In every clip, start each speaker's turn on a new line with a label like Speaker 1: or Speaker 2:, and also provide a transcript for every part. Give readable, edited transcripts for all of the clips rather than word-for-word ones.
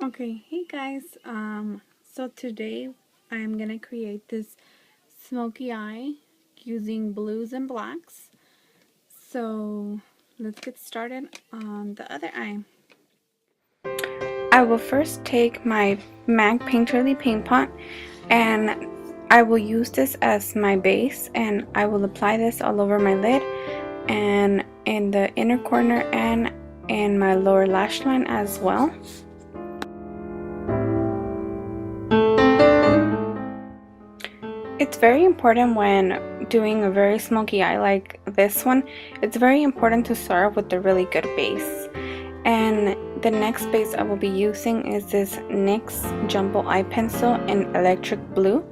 Speaker 1: Okay, hey guys. So today I'm gonna create this smoky eye using blues and blacks. So let's get started on the other eye. I will first take my MAC Painterly paint pot and I will use this as my base, and I will apply this all over my lid and in the inner corner and in my lower lash line as well. It's very important when doing a very smoky eye like this one. It's very important to start with a really good base. And the next base I will be using is this NYX Jumbo Eye Pencil in Electric Blue,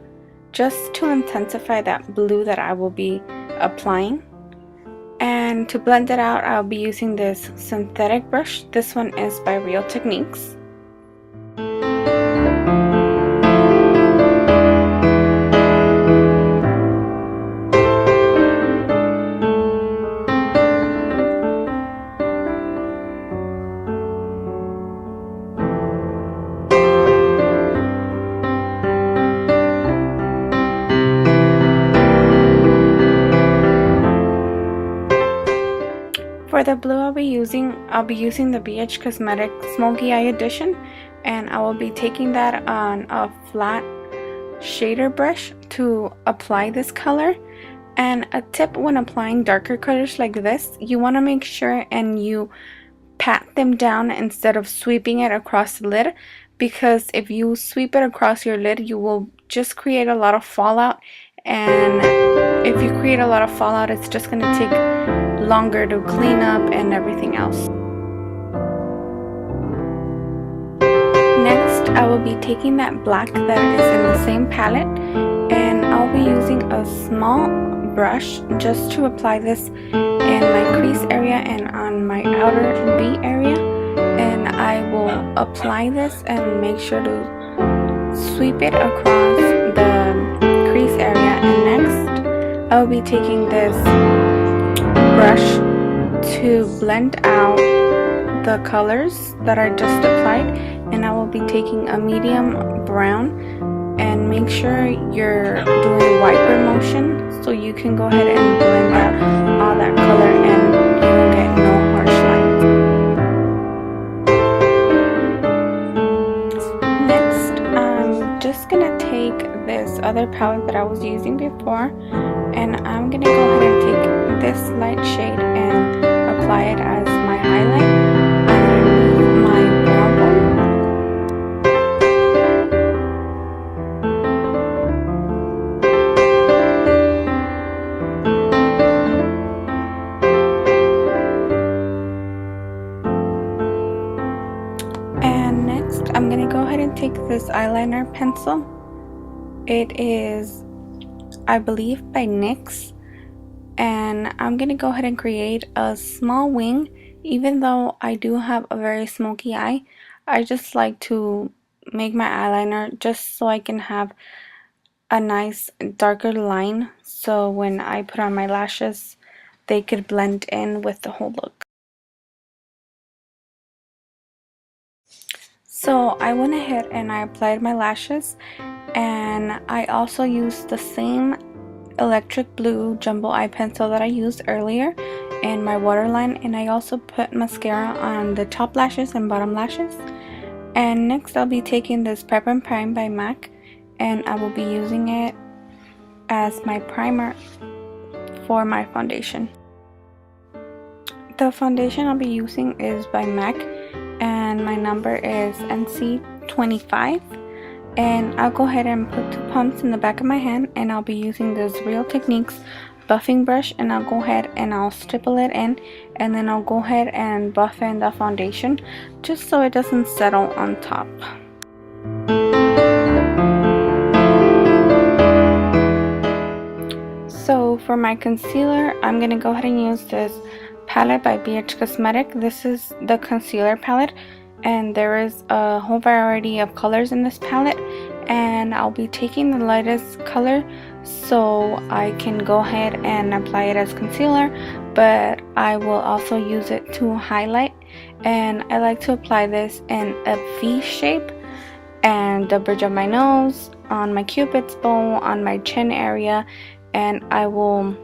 Speaker 1: just to intensify that blue that I will be applying. And to blend it out, I'll be using this synthetic brush. This one is by Real Techniques. For the blue I'll be using the BH Cosmetic Smoky Eye Edition, and I will be taking that on a flat shader brush to apply this color. And a tip when applying darker colors like this, you want to make sure and you pat them down instead of sweeping it across the lid, because if you sweep it across your lid you will just create a lot of fallout, and if you create a lot of fallout it's just going to take longer to clean up and everything else. Next I will be taking that black that is in the same palette, and I'll be using a small brush just to apply this in my crease area and on my outer V area, and I will apply this and make sure to sweep it across the crease area. And next I'll be taking this brush to blend out the colors that I just applied, and I will be taking a medium brown, and make sure you're doing wiper motion so you can go ahead and blend out all that color and you will get no harsh lines. Next, I'm just gonna take this other palette that I was using before, and I'm gonna go ahead and take this light shade and apply it as my highlight underneath my brow bone. And next I'm gonna go ahead and take this eyeliner pencil. It is, I believe, by NYX, and I'm gonna go ahead and create a small wing. Even though I do have a very smoky eye, I just like to make my eyeliner just so I can have a nice darker line, so when I put on my lashes they could blend in with the whole look. So I went ahead and I applied my lashes, and I also used the same Electric Blue Jumbo Eye Pencil that I used earlier in my waterline, and I also put mascara on the top lashes and bottom lashes. And next I'll be taking this Prep and Prime by MAC, and I will be using it as my primer for my foundation. The foundation I'll be using is by MAC, and my number is NC25. And I'll go ahead and put 2 pumps in the back of my hand, and I'll be using this Real Techniques buffing brush, and I'll go ahead and I'll stipple it in, and then I'll go ahead and buff in the foundation just so it doesn't settle on top. So for my concealer, I'm going to go ahead and use this palette by BH Cosmetic. This is the concealer palette, and there is a whole variety of colors in this palette, and I'll be taking the lightest color so I can go ahead and apply it as concealer, but I will also use it to highlight and I like to apply this in a V shape, and the bridge of my nose, on my cupid's bow, on my chin area, and I will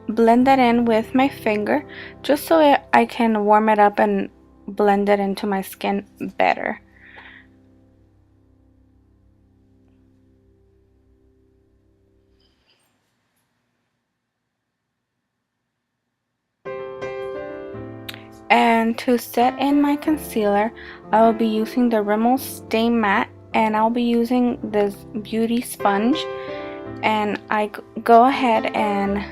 Speaker 1: blend that in with my finger just so I can warm it up and blend it into my skin better. And to set in my concealer, I will be using the Rimmel Stay Matte, and I'll be using this beauty sponge, and I go ahead and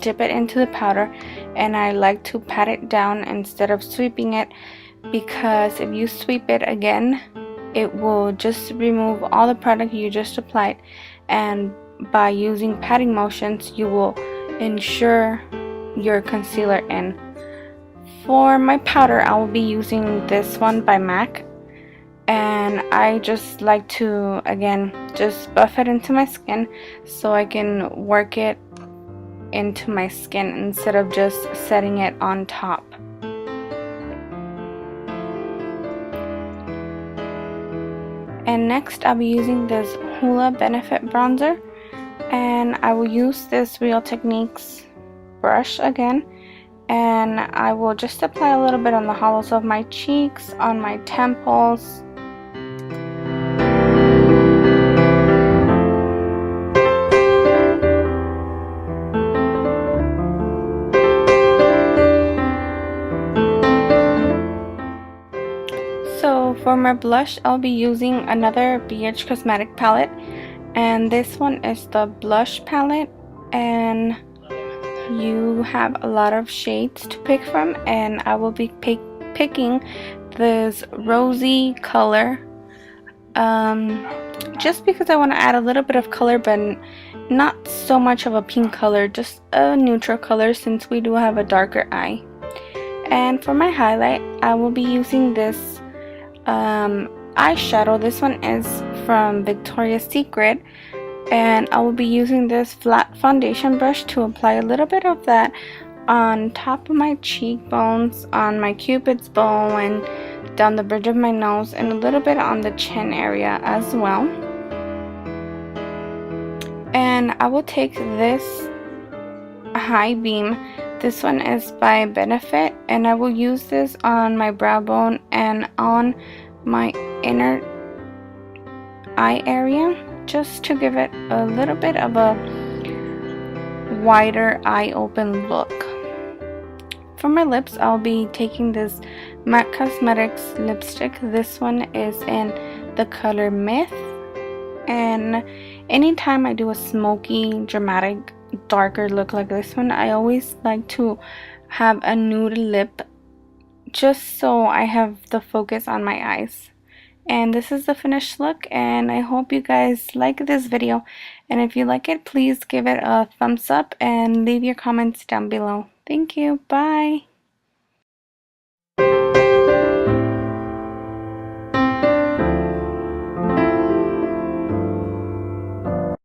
Speaker 1: dip it into the powder, and I like to pat it down instead of sweeping it, because if you sweep it again, it will just remove all the product you just applied, and by using patting motions you will ensure your concealer in. For my powder, I will be using this one by MAC, and I just like to, again, just buff it into my skin so I can work it into my skin instead of just setting it on top. And next I'll be using this Hoola Benefit Bronzer, and I will use this Real Techniques brush again, and I will just apply a little bit on the hollows of my cheeks, on my temples. So for my blush, I'll be using another BH Cosmetic palette, and this one is the blush palette, and you have a lot of shades to pick from, and I will be picking this rosy color just because I want to add a little bit of color, but not so much of a pink color, just a neutral color since we do have a darker eye. And for my highlight, I will be using this eyeshadow. This one is from Victoria's Secret, and I will be using this flat foundation brush to apply a little bit of that on top of my cheekbones, on my cupid's bow, and down the bridge of my nose, and a little bit on the chin area as well. And I will take this high beam. This one is by Benefit, and I will use this on my brow bone and on my inner eye area, just to give it a little bit of a wider eye open look. For my lips, I'll be taking this MAC Cosmetics lipstick. This one is in the color Myth, and anytime I do a smoky, dramatic, darker look like this one, I always like to have a nude lip just so I have the focus on my eyes. And this is the finished look, and I hope you guys like this video, and if you like it, please give it a thumbs up and leave your comments down below. Thank you. Bye.